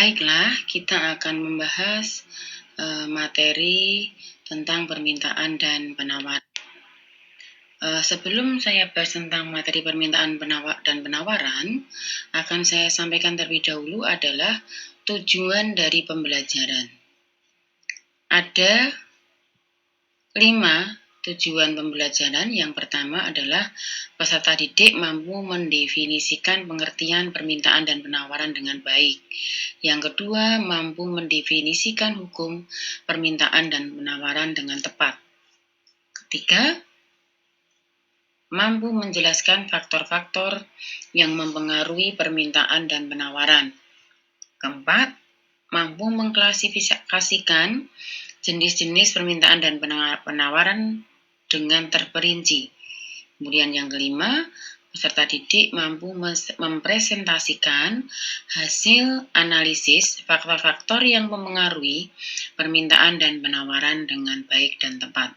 Baiklah, kita akan membahas materi tentang permintaan dan penawaran. Sebelum saya bahas tentang materi permintaan dan penawaran, akan saya sampaikan terlebih dahulu adalah tujuan dari pembelajaran. Ada 5 tujuan pembelajaran. Yang pertama adalah peserta didik mampu mendefinisikan pengertian permintaan dan penawaran dengan baik. Yang kedua, mampu mendefinisikan hukum permintaan dan penawaran dengan tepat. Ketiga, mampu menjelaskan faktor-faktor yang mempengaruhi permintaan dan penawaran. Keempat, mampu mengklasifikasikan jenis-jenis permintaan dan penawaran dengan terperinci. Kemudian yang kelima, peserta didik mampu mempresentasikan hasil analisis faktor-faktor yang mempengaruhi permintaan dan penawaran dengan baik dan tepat.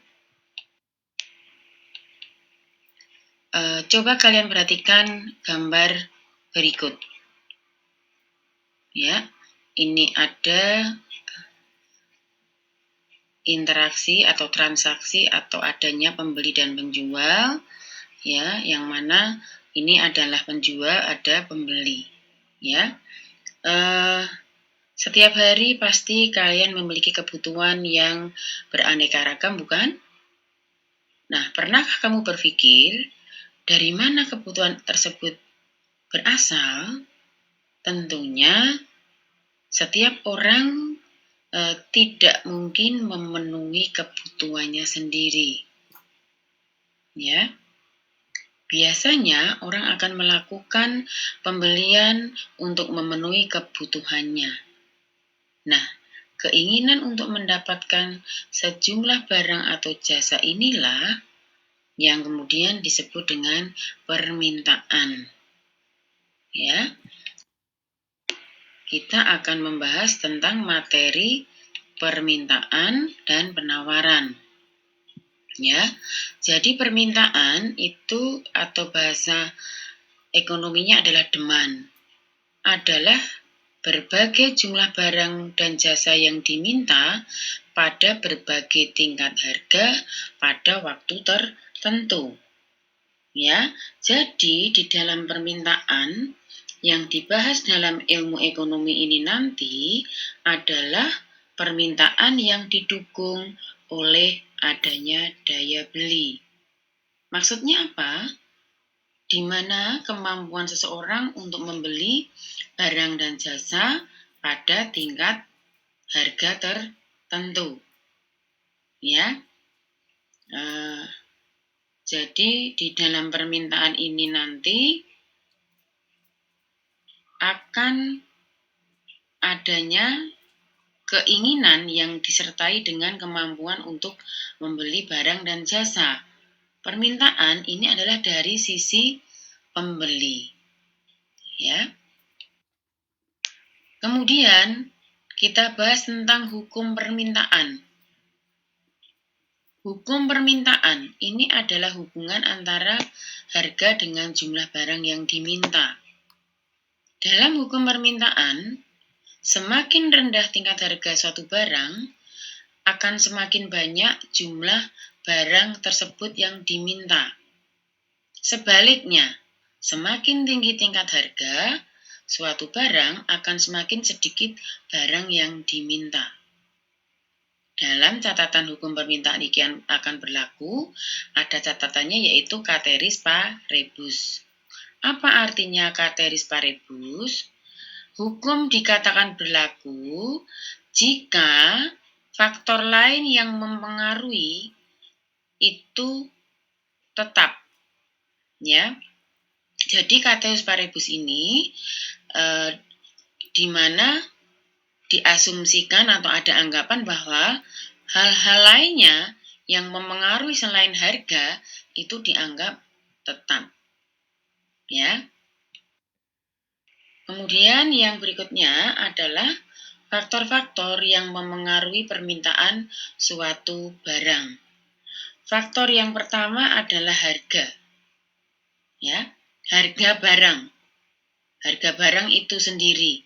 Coba kalian perhatikan gambar berikut. Ya, ini ada interaksi atau transaksi atau adanya pembeli dan penjual, ya, yang mana ini adalah penjual, ada pembeli, ya. Setiap hari pasti kalian memiliki kebutuhan yang beraneka ragam, bukan? Nah, pernahkah kamu berpikir dari mana kebutuhan tersebut berasal? Tentunya setiap orang tidak mungkin memenuhi kebutuhannya sendiri. Ya. Biasanya orang akan melakukan pembelian untuk memenuhi kebutuhannya. Nah, keinginan untuk mendapatkan sejumlah barang atau jasa inilah yang kemudian disebut dengan permintaan. Ya. Kita akan membahas tentang materi permintaan dan penawaran. Ya. Jadi permintaan itu atau bahasa ekonominya adalah demand. Adalah berbagai jumlah barang dan jasa yang diminta pada berbagai tingkat harga pada waktu tertentu. Ya, jadi di dalam permintaan yang dibahas dalam ilmu ekonomi ini nanti adalah permintaan yang didukung oleh adanya daya beli. Maksudnya apa? Di mana kemampuan seseorang untuk membeli barang dan jasa pada tingkat harga tertentu. Ya. Jadi di dalam permintaan ini nanti akan adanya keinginan yang disertai dengan kemampuan untuk membeli barang dan jasa. Permintaan ini adalah dari sisi pembeli. Ya. Kemudian kita bahas tentang hukum permintaan. Hukum permintaan ini adalah hubungan antara harga dengan jumlah barang yang diminta. Dalam hukum permintaan, semakin rendah tingkat harga suatu barang, akan semakin banyak jumlah barang tersebut yang diminta. Sebaliknya, semakin tinggi tingkat harga suatu barang, akan semakin sedikit barang yang diminta. Dalam catatan hukum permintaan ini akan berlaku, ada catatannya yaitu ceteris paribus. Apa artinya ceteris paribus? Hukum dikatakan berlaku jika faktor lain yang mempengaruhi itu tetap. Ya. Jadi ceteris paribus ini di mana diasumsikan atau ada anggapan bahwa hal-hal lainnya yang mempengaruhi selain harga itu dianggap tetap. Ya. Kemudian yang berikutnya adalah faktor-faktor yang mempengaruhi permintaan suatu barang. Faktor yang pertama adalah harga. Ya, harga barang. Harga barang itu sendiri.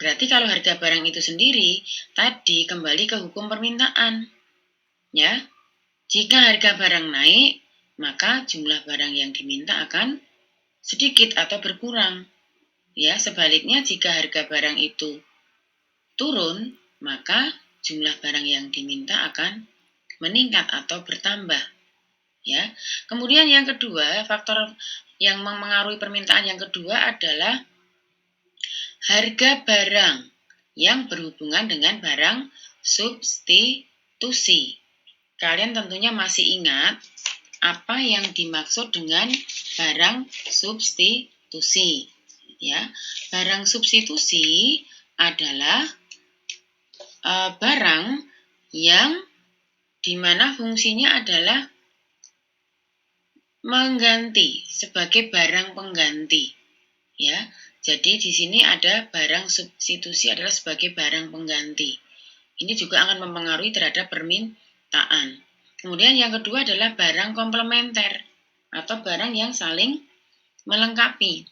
Berarti kalau harga barang itu sendiri, tadi kembali ke hukum permintaan. Ya, jika harga barang naik, maka jumlah barang yang diminta akan sedikit atau berkurang. Ya, sebaliknya jika harga barang itu turun, maka jumlah barang yang diminta akan meningkat atau bertambah. Ya. Kemudian yang kedua, faktor yang mempengaruhi permintaan yang kedua adalah harga barang yang berhubungan dengan barang substitusi. Kalian tentunya masih ingat apa yang dimaksud dengan barang substitusi. Ya, barang substitusi adalah barang yang dimana fungsinya adalah mengganti sebagai barang pengganti. Ya, jadi di sini ada barang substitusi adalah sebagai barang pengganti. Ini juga akan mempengaruhi terhadap permintaan. Kemudian yang kedua adalah barang komplementer atau barang yang saling melengkapi.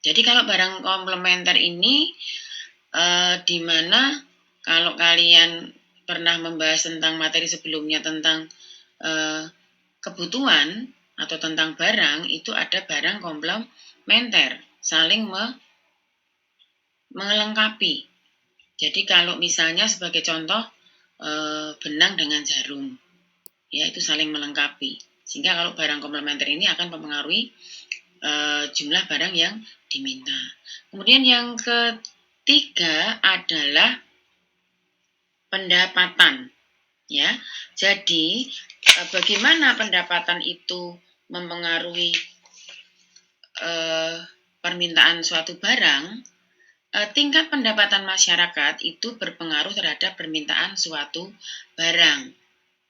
Jadi kalau barang komplementer ini di mana kalau kalian pernah membahas tentang materi sebelumnya tentang kebutuhan atau tentang barang, itu ada barang komplementer, saling melengkapi. Jadi kalau misalnya sebagai contoh benang dengan jarum, ya itu saling melengkapi. Sehingga kalau barang komplementer ini akan mempengaruhi jumlah barang yang diminta. Kemudian yang ketiga adalah pendapatan. Ya, jadi bagaimana pendapatan itu mempengaruhi permintaan suatu barang? Tingkat pendapatan masyarakat itu berpengaruh terhadap permintaan suatu barang.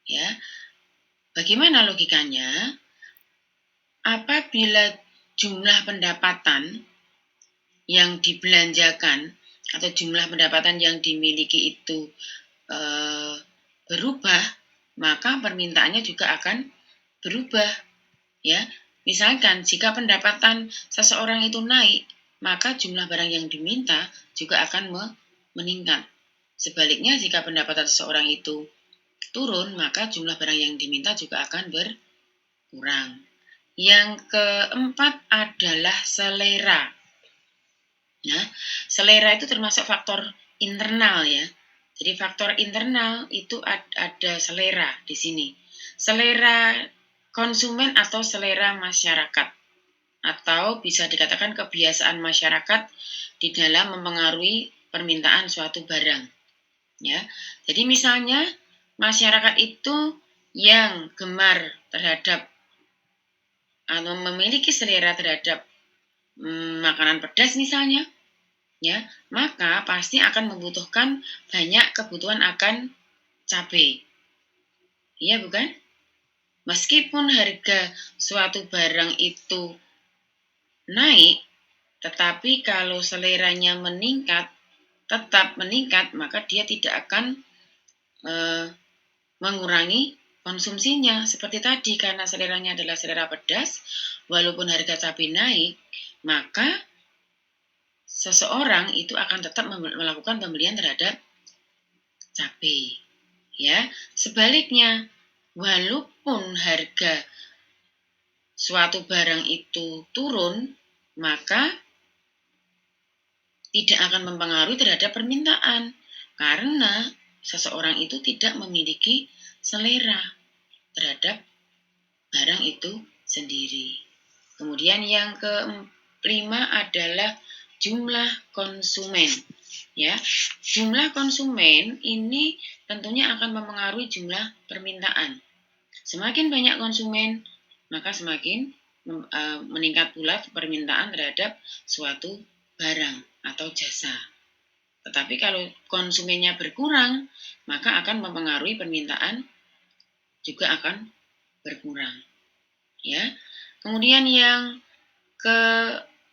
Ya, bagaimana logikanya? Apabila jumlah pendapatan yang dibelanjakan atau jumlah pendapatan yang dimiliki itu berubah, maka permintaannya juga akan berubah. Ya, misalkan jika pendapatan seseorang itu naik, maka jumlah barang yang diminta juga akan meningkat. Sebaliknya, jika pendapatan seseorang itu turun, maka jumlah barang yang diminta juga akan berkurang. Yang keempat adalah selera. Nah, selera itu termasuk faktor internal ya. Jadi faktor internal itu ada selera di sini. Selera konsumen atau selera masyarakat. Atau bisa dikatakan kebiasaan masyarakat di dalam mempengaruhi permintaan suatu barang. Ya. Jadi misalnya masyarakat itu yang gemar terhadap atau memiliki selera terhadap makanan pedas misalnya, ya, maka pasti akan membutuhkan banyak kebutuhan akan cabai. Iya bukan? Meskipun harga suatu barang itu naik, tetapi kalau seleranya meningkat, tetap meningkat, maka dia tidak akan mengurangi konsumsinya. Seperti tadi, karena seleranya adalah selera pedas, walaupun harga cabai naik, maka seseorang itu akan tetap melakukan pembelian terhadap cabai. Ya, sebaliknya, walaupun harga suatu barang itu turun, maka tidak akan mempengaruhi terhadap permintaan karena seseorang itu tidak memiliki selera terhadap barang itu sendiri. Kemudian yang kelima adalah jumlah konsumen. Ya, jumlah konsumen ini tentunya akan mempengaruhi jumlah permintaan. Semakin banyak konsumen, maka semakin meningkat pula permintaan terhadap suatu barang atau jasa. Tetapi kalau konsumennya berkurang, maka akan mempengaruhi permintaan juga akan berkurang. Ya. Kemudian yang keenam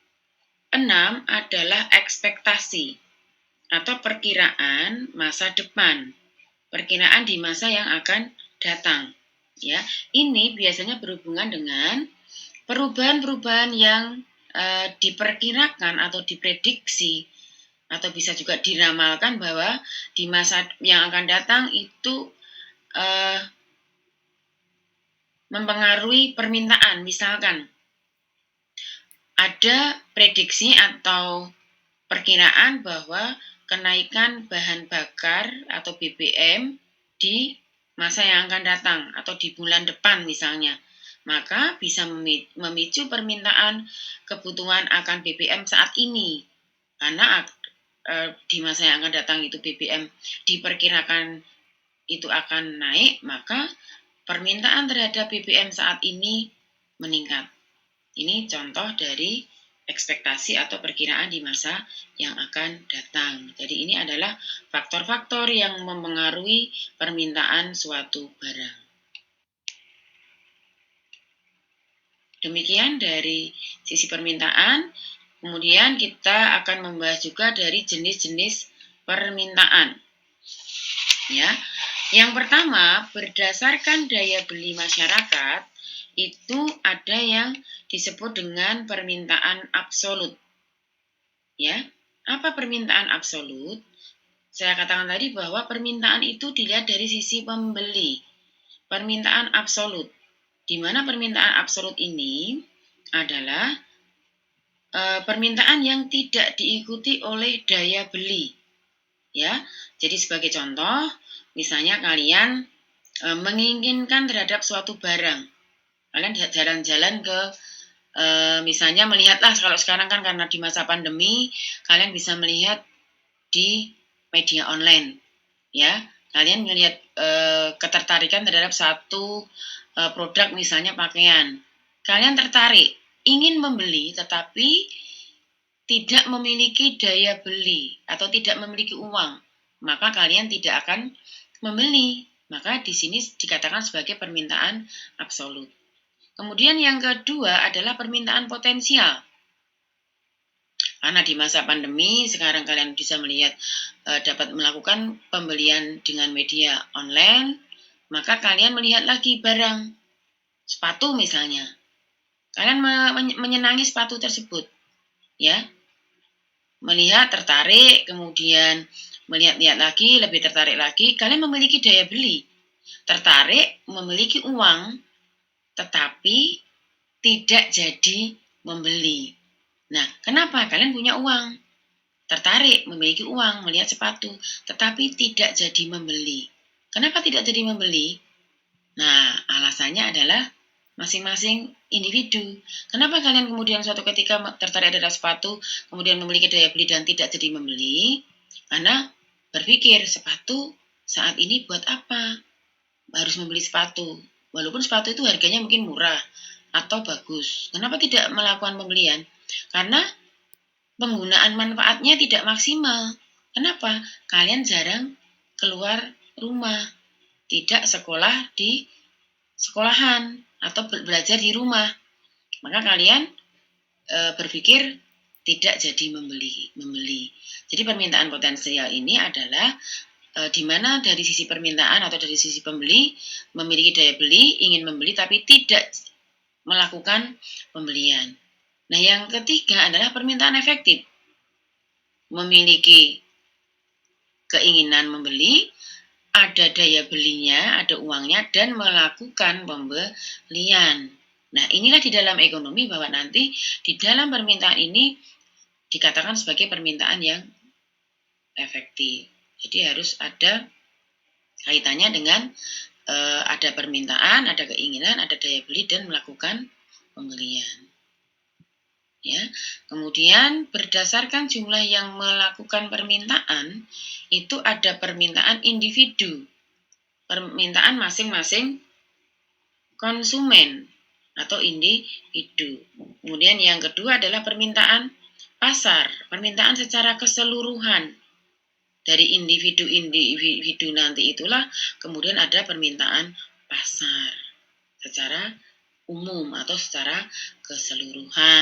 adalah ekspektasi atau perkiraan masa depan. Perkiraan di masa yang akan datang. Ya, ini biasanya berhubungan dengan perubahan-perubahan yang diperkirakan atau diprediksi atau bisa juga diramalkan bahwa di masa yang akan datang itu mempengaruhi permintaan. Misalkan ada prediksi atau perkiraan bahwa kenaikan bahan bakar atau BBM di masa yang akan datang atau di bulan depan misalnya, maka bisa memicu permintaan kebutuhan akan BBM saat ini. Karena di masa yang akan datang itu BBM diperkirakan itu akan naik, maka permintaan terhadap BBM saat ini meningkat. Ini contoh dari ekspektasi atau perkiraan di masa yang akan datang. Jadi ini adalah faktor-faktor yang mempengaruhi permintaan suatu barang. Demikian dari sisi permintaan. Kemudian kita akan membahas juga dari jenis-jenis permintaan. Ya. Yang pertama, berdasarkan daya beli masyarakat, itu ada yang disebut dengan permintaan absolut. Ya, apa permintaan absolut? Saya katakan tadi bahwa permintaan itu dilihat dari sisi pembeli. Permintaan absolut, di mana permintaan absolut ini adalah permintaan yang tidak diikuti oleh daya beli. Ya, jadi sebagai contoh, misalnya kalian menginginkan terhadap suatu barang. Kalian jalan-jalan ke misalnya melihatlah kalau sekarang kan karena di masa pandemi kalian bisa melihat di media online, ya. Kalian melihat ketertarikan terhadap satu produk misalnya pakaian. Kalian tertarik, ingin membeli tetapi tidak memiliki daya beli atau tidak memiliki uang, maka kalian tidak akan membeli. Maka di sini dikatakan sebagai permintaan absolut. Kemudian yang kedua adalah permintaan potensial. Karena di masa pandemi sekarang kalian bisa melihat dapat melakukan pembelian dengan media online, maka kalian melihat lagi barang sepatu misalnya. Kalian menyenangi sepatu tersebut, ya. Melihat tertarik, kemudian melihat-lihat lagi, lebih tertarik lagi, kalian memiliki daya beli. Tertarik, memiliki uang, tetapi tidak jadi membeli. Nah, kenapa? Kalian punya uang, tertarik, memiliki uang, melihat sepatu, tetapi tidak jadi membeli. Kenapa tidak jadi membeli? Nah, alasannya adalah masing-masing individu. Kenapa kalian kemudian suatu ketika tertarik terhadap sepatu, kemudian memiliki daya beli dan tidak jadi membeli? Karena berpikir, sepatu saat ini buat apa? Harus membeli sepatu. Walaupun sepatu itu harganya mungkin murah atau bagus. Kenapa tidak melakukan pembelian? Karena penggunaan manfaatnya tidak maksimal. Kenapa? Kalian jarang keluar rumah, tidak sekolah di sekolahan atau belajar di rumah. Maka kalian berpikir tidak jadi membeli. Jadi permintaan potensial ini adalah di mana dari sisi permintaan atau dari sisi pembeli memiliki daya beli, ingin membeli tapi tidak melakukan pembelian. Nah, yang ketiga adalah permintaan efektif. Memiliki keinginan membeli, ada daya belinya, ada uangnya, dan melakukan pembelian. Nah, inilah di dalam ekonomi bahwa nanti di dalam permintaan ini dikatakan sebagai permintaan yang efektif. Jadi harus ada kaitannya dengan ada permintaan, ada keinginan, ada daya beli, dan melakukan pembelian. Ya, kemudian berdasarkan jumlah yang melakukan permintaan, itu ada permintaan individu, permintaan masing-masing konsumen atau individu. Kemudian yang kedua adalah permintaan pasar, permintaan secara keseluruhan dari individu-individu nanti itulah kemudian ada permintaan pasar secara umum atau secara keseluruhan.